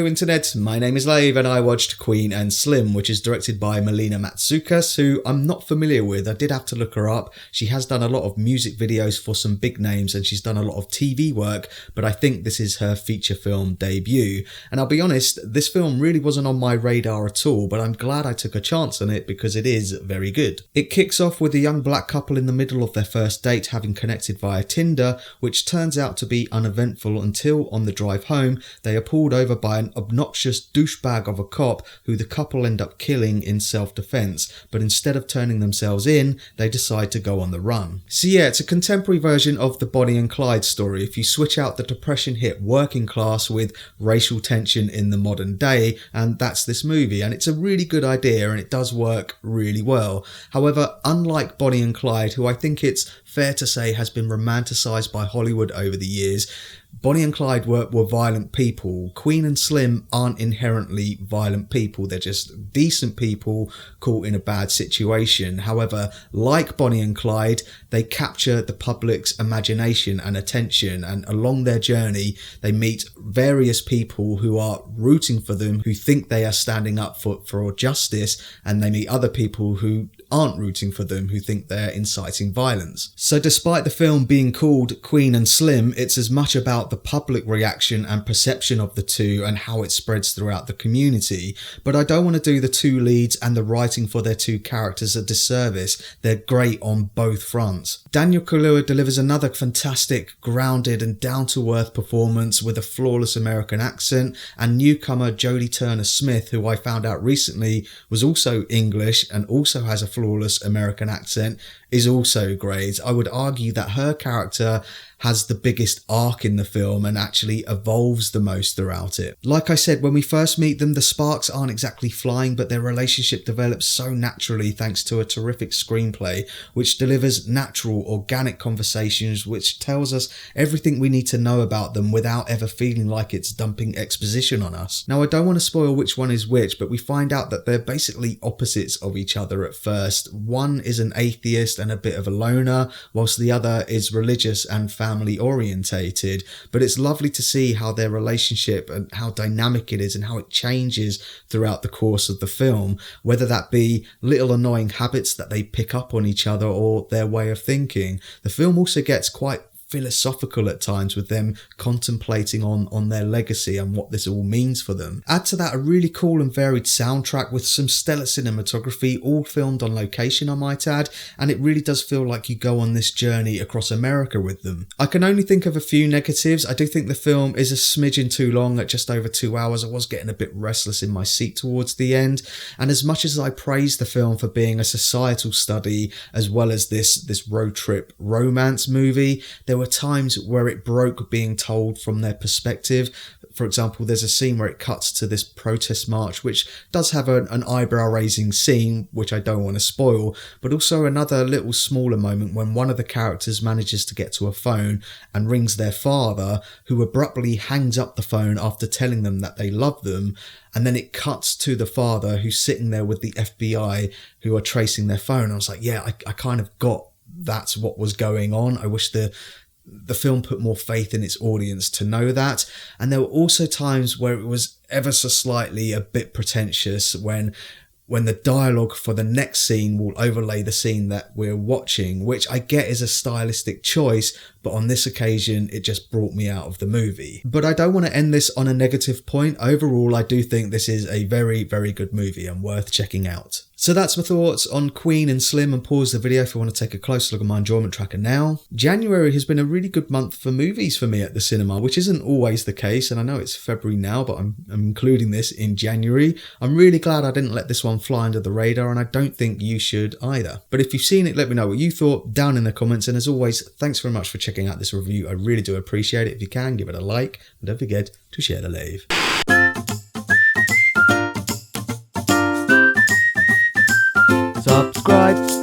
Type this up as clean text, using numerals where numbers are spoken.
Hello Internet, my name is Lave and I watched Queen and Slim, which is directed by Melina Matsoukas, who I'm not familiar with. I did have to look her up. She has done a lot of music videos for some big names and she's done a lot of TV work, but I think this is her feature film debut. And I'll be honest, this film really wasn't on my radar at all, but I'm glad I took a chance on it because it is very good. It kicks off with a young black couple in the middle of their first date having connected via Tinder, which turns out to be uneventful until on the drive home, they are pulled over by an obnoxious douchebag of a cop who the couple end up killing in self-defense, but instead of turning themselves in, they decide to go on the run. So yeah, it's a contemporary version of the Bonnie and Clyde story if you switch out the depression-hit working class with racial tension in the modern day, and that's this movie, and it's a really good idea and it does work really well. However, unlike Bonnie and Clyde, who I think it's fair to say has been romanticised by Hollywood over the years, Bonnie and Clyde were violent people. Queen and Slim aren't inherently violent people. They're just decent people caught in a bad situation. However, like Bonnie and Clyde, they capture the public's imagination and attention, and along their journey, they meet various people who are rooting for them, who think they are standing up for justice, and they meet other people who aren't rooting for them, who think they're inciting violence. So despite the film being called Queen and Slim, it's as much about the public reaction and perception of the two and how it spreads throughout the community. But I don't want to do the two leads and the writing for their two characters a disservice. They're great on both fronts. Daniel Kaluuya delivers another fantastic, grounded and down-to-earth performance with a flawless American accent, and newcomer Jodie Turner-Smith, who I found out recently was also English and also has a flawless American accent, is also great. I would argue that her character has the biggest arc in the film and actually evolves the most throughout it. Like I said, when we first meet them, the sparks aren't exactly flying, but their relationship develops so naturally thanks to a terrific screenplay, which delivers natural, organic conversations, which tells us everything we need to know about them without ever feeling like it's dumping exposition on us. Now, I don't want to spoil which one is which, but we find out that they're basically opposites of each other at first. One is an atheist and a bit of a loner, whilst the other is religious and family orientated. But it's lovely to see how their relationship and how dynamic it is and how it changes throughout the course of the film, whether that be little annoying habits that they pick up on each other or their way of thinking. The film also gets quite philosophical at times, with them contemplating on their legacy and what this all means for them. Add to that a really cool and varied soundtrack with some stellar cinematography, all filmed on location I might add, and it really does feel like you go on this journey across America with them. I can only think of a few negatives. I do think the film is a smidgen too long at just over 2 hours. I was getting a bit restless in my seat towards the end, and as much as I praise the film for being a societal study as well as this road trip romance movie, there were times where it broke being told from their perspective. For example, there's a scene where it cuts to this protest march, which does have an eyebrow-raising scene, which I don't want to spoil, but also another little smaller moment when one of the characters manages to get to a phone and rings their father, who abruptly hangs up the phone after telling them that they love them, and then it cuts to the father who's sitting there with the FBI who are tracing their phone. I was like, yeah, I kind of got that's what was going on. I wish the film put more faith in its audience to know that. And there were also times where it was ever so slightly a bit pretentious when the dialogue for the next scene will overlay the scene that we're watching, which I get is a stylistic choice, but on this occasion it just brought me out of the movie. But I don't want to end this on a negative point. Overall, I do think this is a very, very good movie and worth checking out. So that's my thoughts on Queen and Slim, and pause the video if you want to take a closer look at my enjoyment tracker now. January has been a really good month for movies for me at the cinema, which isn't always the case, and I know it's February now, but I'm including this in January. I'm really glad I didn't let this one fly under the radar, and I don't think you should either. But if you've seen it, let me know what you thought down in the comments, and as always, thanks very much for checking out this review. I really do appreciate it. If you can, give it a like, and don't forget to share the Lave. Subscribe.